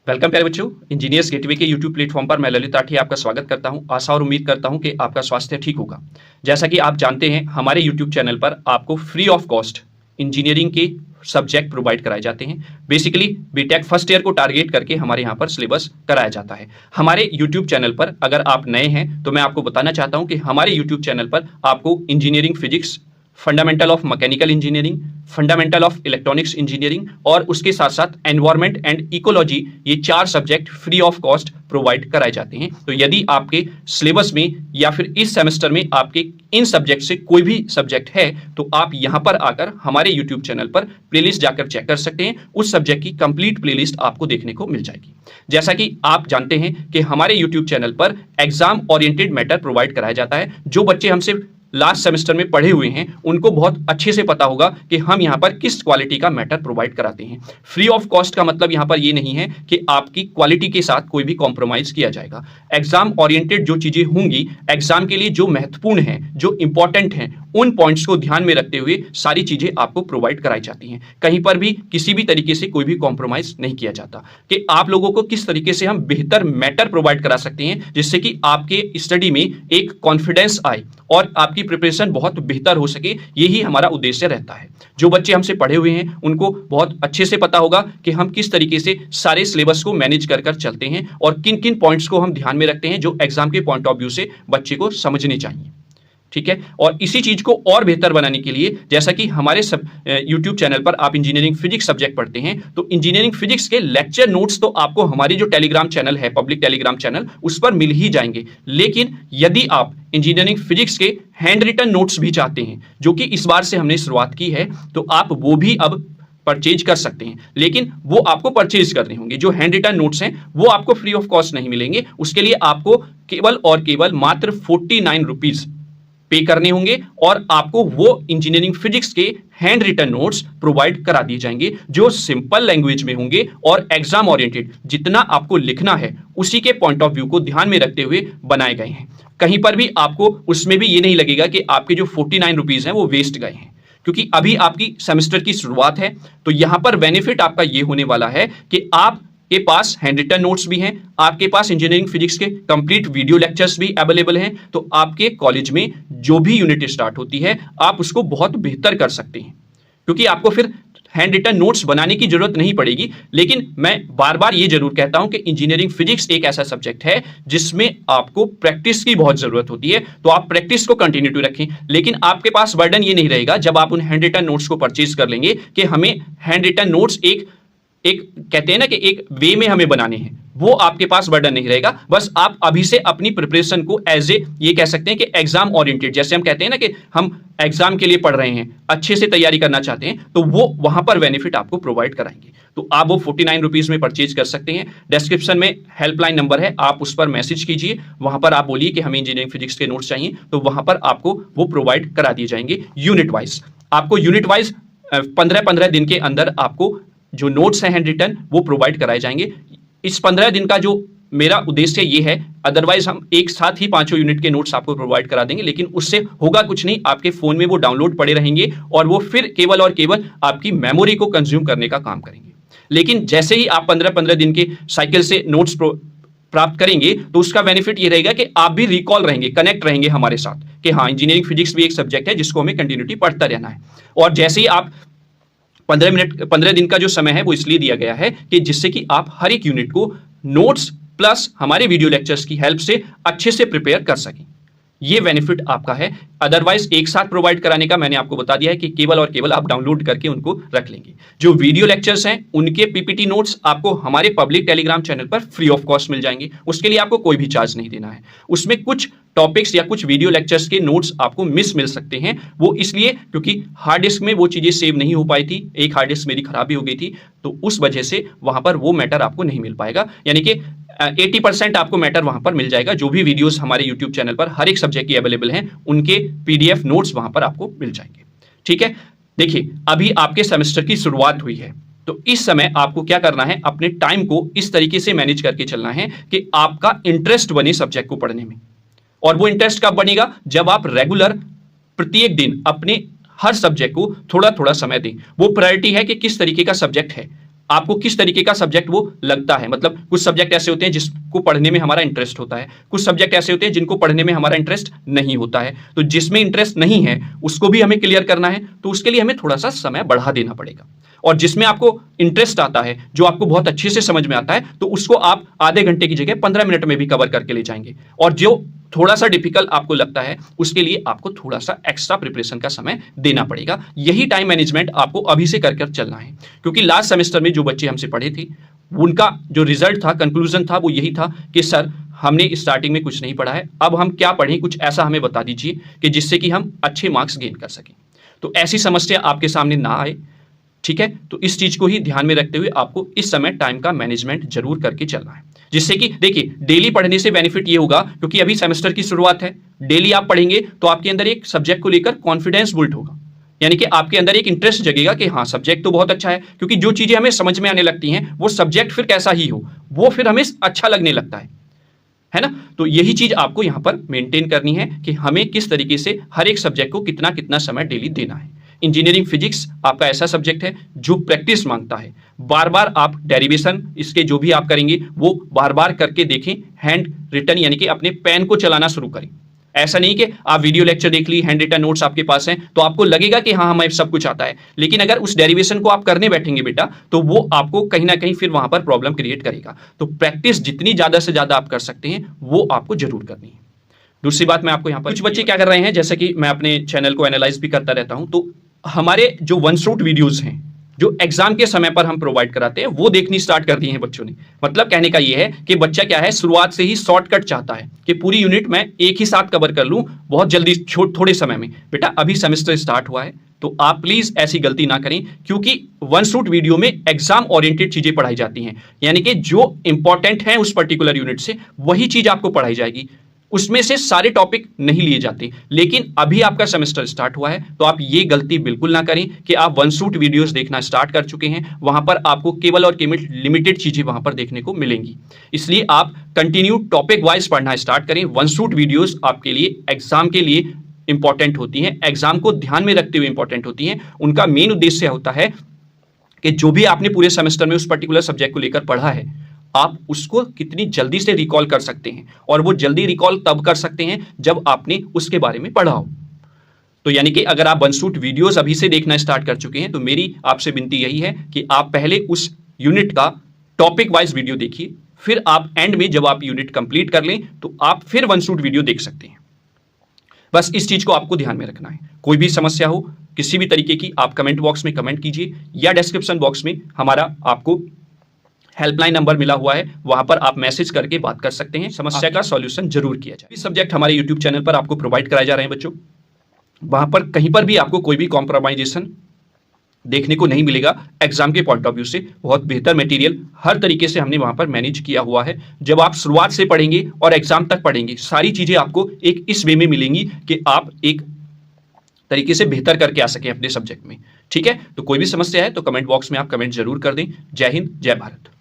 Welcome प्यारे बच्चों, engineers gateway के यूट्यूब प्लेटफॉर्म पर मैं ललित राठी आपका स्वागत करता हूं। आशा और उम्मीद करता हूं कि आपका स्वास्थ्य ठीक होगा। जैसा कि आप जानते हैं, हमारे यूट्यूब चैनल पर आपको फ्री ऑफ कॉस्ट इंजीनियरिंग के सब्जेक्ट प्रोवाइड कराए जाते हैं। बेसिकली बीटेक फर्स्ट ईयर को टारगेट करके हमारे यहाँ पर सिलेबस कराया जाता है। हमारे यूट्यूब चैनल पर अगर आप नए हैं तो मैं आपको बताना चाहता हूँ कि हमारे यूट्यूब चैनल पर आपको engineering physics, fundamental of mechanical engineering, fundamental of electronics engineering और उसके साथ साथ एनवायरमेंट एंड इकोलॉजी, ये 4 subject free of cost provide कराए जाते हैं। तो यदि आपके सिलेबस में या फिर इस सेमेस्टर में आपके इन सब्जेक्ट से कोई भी सब्जेक्ट है तो आप यहां पर आकर हमारे यूट्यूब चैनल पर प्लेलिस्ट जाकर चेक कर सकते हैं। उस सब्जेक्ट की कंप्लीट प्लेलिस्ट आपको देखने को मिल जाएगी। जैसा कि आप जानते हैं कि हमारे यूट्यूब चैनल पर एग्जाम ओरिएंटेड मैटर प्रोवाइड कराया जाता है। जो बच्चे हमसे लास्ट सेमेस्टर में पढ़े हुए हैं उनको बहुत अच्छे से पता होगा कि हम यहां पर किस क्वालिटी का मैटर प्रोवाइड कराते हैं। फ्री ऑफ कॉस्ट का मतलब यहां पर ये नहीं है कि आपकी क्वालिटी के साथ कोई भी कॉम्प्रोमाइज किया जाएगा। एग्जाम ओरिएंटेड जो चीजें होंगी, एग्जाम के लिए जो महत्वपूर्ण हैं, जो इंपॉर्टेंट हैं, उन पॉइंट्स को ध्यान में रखते हुए सारी चीजें आपको प्रोवाइड कराई जाती हैं। कहीं पर भी किसी भी तरीके से कोई भी कॉम्प्रोमाइज नहीं किया जाता कि आप लोगों को किस तरीके से हम बेहतर मैटर प्रोवाइड करा सकते हैं जिससे कि आपके स्टडी में एक कॉन्फिडेंस आए और आपकी प्रिपरेशन बहुत बेहतर हो सके। यही हमारा उद्देश्य रहता है। जो बच्चे हमसे पढ़े हुए हैं उनको बहुत अच्छे से पता होगा कि हम किस तरीके से सारे सिलेबस को मैनेज कर चलते हैं और किन किन पॉइंट्स को हम ध्यान में रखते हैं जो एग्जाम के पॉइंट ऑफ व्यू से बच्चे को समझने चाहिए। ठीक है, और इसी चीज को और बेहतर बनाने के लिए, जैसा कि हमारे सब यूट्यूब चैनल पर आप इंजीनियरिंग फिजिक्स सब्जेक्ट पढ़ते हैं तो इंजीनियरिंग फिजिक्स के लेक्चर नोट्स तो आपको हमारी जो टेलीग्राम चैनल है, पब्लिक टेलीग्राम चैनल, उस पर मिल ही जाएंगे। लेकिन यदि आप इंजीनियरिंग फिजिक्स के हैंड रिटन नोट्स भी चाहते हैं, जो कि इस बार से हमने शुरुआत की है, तो आप वो भी अब परचेज कर सकते हैं। लेकिन वो आपको परचेज करने होंगे। जो हैंड रिटन नोट्स हैं वो आपको फ्री ऑफ कॉस्ट नहीं मिलेंगे। उसके लिए आपको केवल और केवल मात्र 49 रुपीज पे करने होंगे और आपको वो इंजीनियरिंग फिजिक्स के हैंड रिटन नोट्स प्रोवाइड करा दिए जाएंगे जो सिंपल लैंग्वेज में होंगे और एग्जाम ओरिएंटेड, जितना आपको लिखना है उसी के पॉइंट ऑफ व्यू को ध्यान में रखते हुए बनाए गए हैं। कहीं पर भी आपको उसमें भी ये नहीं लगेगा कि आपके जो 49 रुपीज हैं वो वेस्ट गए हैं, क्योंकि अभी आपकी सेमेस्टर की शुरुआत है। तो यहां पर बेनिफिट आपका ये होने वाला है कि आप के पास हैंड रिटन नोट्स भी हैं, आपके पास इंजीनियरिंग फिजिक्स के कंप्लीट वीडियो लेक्चर्स भी अवेलेबल हैं। तो आपके कॉलेज में जो भी यूनिट स्टार्ट होती है आप उसको बहुत बेहतर कर सकते हैं, क्योंकि आपको फिर हैंड रिटन नोट्स बनाने की जरूरत नहीं पड़ेगी। लेकिन मैं बार बार ये जरूर कहता हूं कि इंजीनियरिंग फिजिक्स एक ऐसा सब्जेक्ट है जिसमें आपको प्रैक्टिस की बहुत जरूरत होती है। तो आप प्रैक्टिस को कंटिन्यू रखें। लेकिन आपके पास बर्डन ये नहीं रहेगा जब आप उन हैंड रिटन नोट्स को परचेज कर लेंगे कि हमें हैंड रिटन नोट्स एक कहते हैं ना कि एक वे में हमें बनाने हैं, वो आपके पास बर्डन नहीं रहेगा। बस आप अभी से अपनी प्रिपरेशन को एज ए, ये कह सकते हैं कि एग्जाम ओरिएंटेड, जैसे हम कहते हैं ना कि हम एग्जाम के लिए पढ़ रहे हैं, अच्छे से तैयारी करना चाहते हैं, तो वो वहां पर बेनिफिट आपको प्रोवाइड कराएंगे। तो आप वो 49 रुपीज में परचेज कर सकते हैं। डिस्क्रिप्शन में हेल्पलाइन नंबर है, आप उस पर मैसेज कीजिए। वहां पर आप बोलिए कि हमें इंजीनियरिंग फिजिक्स के नोट्स चाहिए, तो वहां पर आपको वो प्रोवाइड करा दिए जाएंगे यूनिट वाइज। आपको यूनिट वाइज 15-15 दिन के अंदर आपको जो नोट्स हैं हैंड रिटन वो प्रोवाइड कराए जाएंगे। इस 15 दिन का जो मेरा उद्देश्य ये है, अदरवाइज हम एक साथ ही 5 यूनिट के नोट्स आपको प्रोवाइड करा देंगे, लेकिन उससे होगा कुछ नहीं। आपके फोन में वो डाउनलोड पड़े रहेंगे और वो फिर केवल और केवल आपकी मेमोरी को कंज्यूम करने का काम करेंगे। लेकिन जैसे ही आप 15-15 दिन के साइकिल से नोट्स प्राप्त करेंगे तो उसका बेनिफिट ये रहेगा कि आप भी रिकॉल रहेंगे, कनेक्ट रहेंगे हमारे साथ कि हाँ, इंजीनियरिंग फिजिक्स भी एक सब्जेक्ट है जिसको हमें कंटिन्यूटी पढ़ता रहना है। और जैसे ही आप 15 दिन का जो समय है वो इसलिए दिया गया है कि जिससे कि आप हर एक यूनिट को नोट्स प्लस हमारे वीडियो लेक्चर्स की हेल्प से अच्छे से प्रिपेयर कर सकें। ये बेनिफिट आपका है। अदरवाइज एक साथ प्रोवाइड कराने का मैंने आपको बता दिया है कि केवल और केवल आप डाउनलोड करके उनको रख लेंगे। जो वीडियो लेक्चर्स हैं उनके पीपीटी नोट्स आपको हमारे पब्लिक टेलीग्राम चैनल पर फ्री ऑफ कॉस्ट मिल जाएंगे। उसके लिए आपको कोई भी चार्ज नहीं देना है। उसमें कुछ टॉपिक्स या कुछ वीडियो लेक्चर्स के नोट्स आपको मिल सकते हैं। वो इसलिए क्योंकि हार्ड डिस्क में वो चीजें सेव नहीं हो पाई थी। एक हार्ड डिस्क मेरी खराबी हो गई थी, तो उस वजह से वहां पर वो मैटर आपको नहीं मिल पाएगा। यानी कि 80% आपको मैटर वहां पर मिल जाएगा। जो भी वीडियोस हमारे यूट्यूब चैनल पर हर एक सब्जेक्ट की अवेलेबल हैं, उनके पीडीएफ नोट्स वहां पर आपको मिल जाएंगे। ठीक है, देखिए अभी आपके सेमेस्टर की शुरुआत हुई है, तो इस समय आपको क्या करना है, अपने टाइम को इस तरीके से मैनेज करके चलना है कि आपका इंटरेस्ट बने सब्जेक्ट को पढ़ने में। और वो इंटरेस्ट कब बनेगा, जब आप रेगुलर प्रत्येक दिन अपने हर सब्जेक्ट को थोड़ा थोड़ा समय दें। वो प्रायोरिटी है कि किस तरीके का सब्जेक्ट है। आपको किस तरीके का सब्जेक्ट वो लगता है। मतलब कुछ सब्जेक्ट ऐसे होते हैं जिसको पढ़ने में हमारा इंटरेस्ट होता है, कुछ सब्जेक्ट ऐसे होते हैं जिनको पढ़ने में हमारा इंटरेस्ट नहीं होता है। तो जिसमें इंटरेस्ट नहीं है उसको भी हमें क्लियर करना है, तो उसके लिए हमें थोड़ा सा समय बढ़ा देना पड़ेगा। और जिसमें आपको इंटरेस्ट आता है, जो आपको बहुत अच्छे से समझ में आता है, तो उसको आप आधे घंटे की जगह 15 मिनट में भी कवर करके ले जाएंगे। और जो थोड़ा सा डिफिकल्ट आपको लगता है उसके लिए आपको थोड़ा सा एक्स्ट्रा प्रिपरेशन का समय देना पड़ेगा। यही टाइम मैनेजमेंट आपको अभी से कर चलना है, क्योंकि लास्ट सेमेस्टर में जो बच्चे हमसे पढ़े थे उनका जो रिजल्ट था, कंक्लूजन था, वो यही था कि सर हमने स्टार्टिंग में कुछ नहीं पढ़ा है, अब हम क्या पढ़ें, कुछ ऐसा हमें बता दीजिए कि जिससे कि हम अच्छे मार्क्स गेन कर सकें। तो ऐसी समस्या आपके सामने ना आए, ठीक है। तो इस चीज को ही ध्यान में रखते हुए आपको इस समय टाइम का मैनेजमेंट जरूर करके चलना है, जिससे कि देखिए डेली पढ़ने से बेनिफिट ये होगा, क्योंकि अभी सेमेस्टर की शुरुआत है, डेली आप पढ़ेंगे तो आपके अंदर एक सब्जेक्ट को लेकर कॉन्फिडेंस बिल्ड होगा, यानी कि आपके अंदर एक इंटरेस्ट जगेगा कि हाँ सब्जेक्ट तो बहुत अच्छा है, क्योंकि जो चीजें हमें समझ में आने लगती हैं वो सब्जेक्ट फिर कैसा ही हो वो फिर हमें अच्छा लगने लगता है ना। तो यही चीज आपको यहां पर मेंटेन करनी है कि हमें किस तरीके से हर एक सब्जेक्ट को कितना कितना समय डेली देना है। इंजीनियरिंग फिजिक्स आपका ऐसा सब्जेक्ट है जो प्रैक्टिस मांगता है, बार बार आप डेरिवेशन इसके जो भी आप करेंगे वो बार बार करके देखें, हैंड रिटन यानी कि अपने पेन को चलाना शुरू करें। ऐसा नहीं कि आप वीडियो लेक्चर देख ली, हैंड रिटन नोट्स आपके पास हैं तो आपको लगेगा कि हाँ हमें सब कुछ आता है, लेकिन अगर उस डेरिवेशन को आप करने बैठेंगे बेटा तो वो आपको कहीं ना कहीं फिर वहां पर प्रॉब्लम क्रिएट करेगा। तो प्रैक्टिस जितनी ज्यादा से ज्यादा आप कर सकते हैं वो आपको जरूर करनी है। दूसरी बात मैं आपको यहाँ पर, कुछ बच्चे क्या कर रहे हैं, जैसे कि मैं अपने चैनल को एनालाइज भी करता रहता हूं, तो हमारे जो वन शॉट वीडियोस हैं जो एग्जाम के समय पर हम प्रोवाइड कराते हैं वो देखनी स्टार्ट कर दी है बच्चों ने। मतलब कहने का ये है कि बच्चा क्या है, शुरुआत से ही शॉर्टकट चाहता है कि पूरी यूनिट मैं एक ही साथ कवर कर लूं बहुत जल्दी थोड़े समय में। बेटा अभी सेमेस्टर स्टार्ट हुआ है तो आप प्लीज ऐसी गलती ना करें, क्योंकि वन शॉट वीडियो में एग्जाम ओरिएंटेड चीजें पढ़ाई जाती हैं, यानी कि जो इंपॉर्टेंट है उस पर्टिकुलर यूनिट से वही चीज आपको पढ़ाई जाएगी, उसमें से सारे टॉपिक नहीं लिए जाते। लेकिन अभी आपका सेमेस्टर स्टार्ट हुआ है तो आप ये गलती बिल्कुल ना करें कि आप वन शॉट वीडियोस देखना स्टार्ट कर चुके हैं, वहां पर आपको केवल और केवल लिमिटेड चीजें वहां पर देखने को मिलेंगी। इसलिए आप कंटिन्यू टॉपिक वाइज पढ़ना स्टार्ट करें। वन शॉट वीडियोस आपके लिए एग्जाम के लिए इंपॉर्टेंट होती हैं, एग्जाम को ध्यान में रखते हुए इंपॉर्टेंट होती हैं। उनका मेन उद्देश्य होता है कि जो भी आपने पूरे सेमेस्टर में उस पर्टिकुलर सब्जेक्ट को लेकर पढ़ा है आप उसको कितनी जल्दी से रिकॉल कर सकते हैं, और वो जल्दी रिकॉल तब कर सकते हैं जब आपने उसके बारे में पढ़ा हो। तो यानी कि अगर आप वन शॉट वीडियोस अभी से देखना स्टार्ट कर चुके हैं तो मेरी आपसे विनती यही है कि आप पहले उस यूनिट का टॉपिक वाइज वीडियो देखिए, फिर आप एंड में जब आप यूनिट कंप्लीट कर लें तो आप फिर वन शॉट वीडियो देख सकते हैं। बस इस चीज को आपको ध्यान में रखना है। कोई भी समस्या हो किसी भी तरीके की आप कमेंट बॉक्स में कमेंट कीजिए, या डिस्क्रिप्शन बॉक्स में हमारा आपको हेल्पलाइन नंबर मिला हुआ है, वहां पर आप मैसेज करके बात कर सकते हैं, समस्या का सॉल्यूशन जरूर किया जाए। इस सब्जेक्ट हमारे यूट्यूब चैनल पर आपको प्रोवाइड कराए जा रहे हैं बच्चों, वहां पर कहीं पर भी आपको कोई भी कॉम्प्रोमाइजेशन देखने को नहीं मिलेगा। एग्जाम के पॉइंट ऑफ व्यू से बहुत बेहतर मटेरियल हर तरीके से हमने वहां पर मैनेज किया हुआ है। जब आप शुरुआत से पढ़ेंगे और एग्जाम तक पढ़ेंगे सारी चीजें आपको एक इस वे में मिलेंगी कि आप एक तरीके से बेहतर करके आ सके अपने सब्जेक्ट में। ठीक है, तो कोई भी समस्या है तो कमेंट बॉक्स में आप कमेंट जरूर कर दें। जय हिंद, जय भारत।